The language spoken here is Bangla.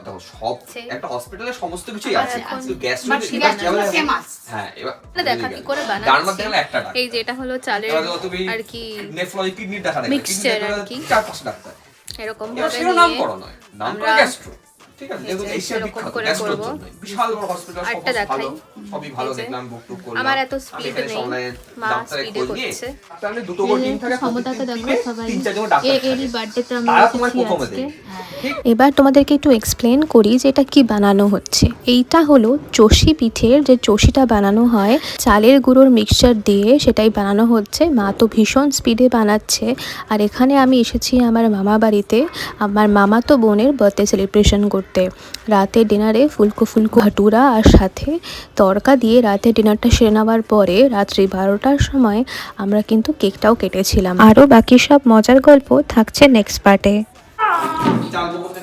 দেখো সব একটা হসপিটালে সমস্ত কিছুই আছে, কিন্তু হ্যাঁ এবার দেখা কি করে ডার মধ্যে বানাচ্ছি। একটা ডাক্তার, এই যে এটা হলো চালের আর কি নেফ্রোলজি কিডনির দেখা দেখবে, Mixture আর কি। 4-5 ডাক্তার, এরকম এবার ভাবে সেটা নাম নিয়ে করো নয়, নাম করে আমরা গ্যাস্ট্রো, ঠিক আছে, যেহেতু এই এশিয়ার সেরকম বিখ্যাত করে গ্যাস্ট্রোর করবো। জন্য বিশাল বড় হসপিটাল, আরেকটা সব ভালো, দেখাই। সবই ভালো এই যে দেখলাম, বুক টুক করলাম, আমার এত আমি স্পিড এখানে নেই, সামনে মা ডাক্তারের স্পিডে খোঁজ নিয়ে, করছে। তাহলে দুটো করে টিম থাকে, সমতাকে দেখো সবাই, 3-4 জন ডাক্তার এরই বার্থডেতে আমরা তারা তোমার এসেছি প্রথমে আজকে। দেবে, ঠিক এবার তোমাদেরকে একটু এক্সপ্লেন করি যে এটা কি বানানো হচ্ছে। এইটা হলো চষি পিঠের যে চষিটা বানানো হয় চালের গুঁড়োর মিক্সচার দিয়ে, সেটাই বানানো হচ্ছে। মা তো ভীষণ স্পিডে বানাচ্ছে। আর এখানে আমি এসেছি আমার মামা বাড়িতে আমার মামাতো বোনের বার্থডে সেলিব্রেশন করতে। রাতে ডিনারে ফুলকো ফুলকো ভাটুরা আর সাথে তড়কা দিয়ে রাতে ডিনারটা সেরে নেওয়ার পরে রাত্রি 12টার সময় আমরা কিন্তু কেকটাও কেটেছিলাম। আরও বাকি সব মজার গল্প থাকছে নেক্সট পার্টে। চাল করতে